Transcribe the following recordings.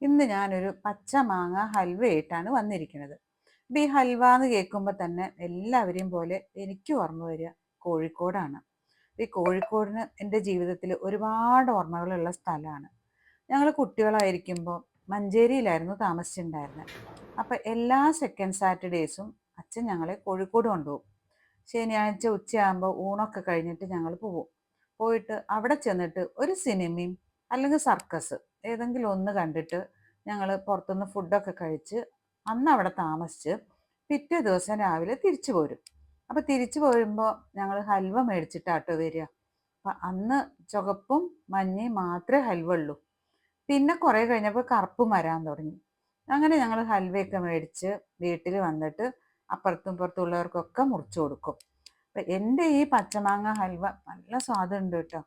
ഇന്ന് ഞാനൊരു പച്ച മാങ്ങ ഹൽവയായിട്ടാണ് വന്നിരിക്കുന്നത്. ഈ ഹൽവ എന്ന് കേൾക്കുമ്പോൾ തന്നെ എല്ലാവരെയും പോലെ എനിക്ക് ഓർമ്മ വരിക കോഴിക്കോടാണ്. ഈ കോഴിക്കോടിന് എൻ്റെ ജീവിതത്തിൽ ഒരുപാട് ഓർമ്മകളുള്ള സ്ഥലമാണ്. ഞങ്ങൾ കുട്ടികളായിരിക്കുമ്പോൾ മഞ്ചേരിയിലായിരുന്നു താമസിച്ചിട്ടുണ്ടായിരുന്നത്. അപ്പം എല്ലാ സെക്കൻഡ് സാറ്റർഡേയ്സും അച്ഛൻ ഞങ്ങളെ കോഴിക്കോട് കൊണ്ടുപോകും. ശനിയാഴ്ച ഉച്ചയാകുമ്പോൾ ഊണൊക്കെ കഴിഞ്ഞിട്ട് ഞങ്ങൾ പോകും. പോയിട്ട് അവിടെ ചെന്നിട്ട് ഒരു സിനിമയും അല്ലെങ്കിൽ സർക്കസ് ഏതെങ്കിലും ഒന്ന് കണ്ടിട്ട് ഞങ്ങൾ പുറത്തുനിന്ന് ഫുഡൊക്കെ കഴിച്ച് അന്ന് അവിടെ താമസിച്ച് പിറ്റേ ദിവസം രാവിലെ തിരിച്ചു പോരും. അപ്പം തിരിച്ചു പോരുമ്പോൾ ഞങ്ങൾ ഹൽവ മേടിച്ചിട്ടാട്ടോ വരിക. അപ്പം അന്ന് ചുവപ്പും മഞ്ഞയും മാത്രമേ ഹൽവ ഉള്ളൂ. പിന്നെ കുറേ കഴിഞ്ഞപ്പോൾ കറുപ്പും വരാൻ തുടങ്ങി. അങ്ങനെ ഞങ്ങൾ ഹൽവയൊക്കെ മേടിച്ച് വീട്ടിൽ വന്നിട്ട് അപ്പുറത്തും ഇപ്പുറത്തും ഉള്ളവർക്കൊക്കെ മുറിച്ചു കൊടുക്കും. അപ്പം എൻ്റെ ഈ പച്ചമാങ്ങ ഹൽവ നല്ല സ്വാദുണ്ട് കേട്ടോ.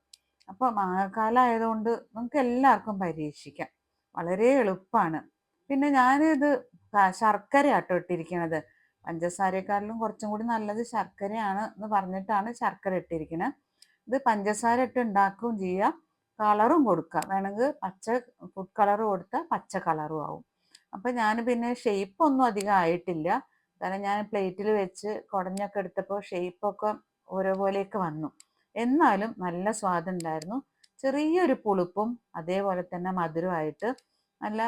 അപ്പോൾ മാങ്ങാക്കാലം ആയതുകൊണ്ട് നമുക്ക് എല്ലാവർക്കും പരീക്ഷിക്കാം. വളരെ എളുപ്പമാണ്. പിന്നെ ഞാനിത് ശർക്കരയാട്ടോ ഇട്ടിരിക്കണത്. പഞ്ചസാരയെക്കാട്ടിലും കുറച്ചും കൂടി നല്ലത് ശർക്കരയാണ് എന്ന് പറഞ്ഞിട്ടാണ് ശർക്കര ഇട്ടിരിക്കുന്നത്. ഇത് പഞ്ചസാര ഇട്ട് ഉണ്ടാക്കുകയും ചെയ്യാം, കളറും കൊടുക്കാം. വേണമെങ്കിൽ പച്ച ഫുഡ് കളർ കൊടുത്താൽ പച്ച കളറും ആവും. അപ്പം ഞാൻ പിന്നെ ഷേപ്പ് ഒന്നും അധികം ആയിട്ടില്ല. കാരണം ഞാൻ പ്ലേറ്റിൽ വെച്ച് കുടഞ്ഞൊക്കെ എടുത്തപ്പോൾ ഷേപ്പൊക്കെ ഓരോ പോലെയൊക്കെ വന്നു. എന്നാലും നല്ല സ്വാദുണ്ടായിരുന്നു. ചെറിയൊരു പുളിപ്പും അതേപോലെ തന്നെ മധുരമായിട്ട് നല്ല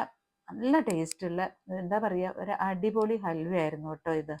നല്ല ടേസ്റ്റുള്ള, എന്താ പറയുക, ഒരു അടിപൊളി ഹൽവയായിരുന്നു കേട്ടോ ഇത്.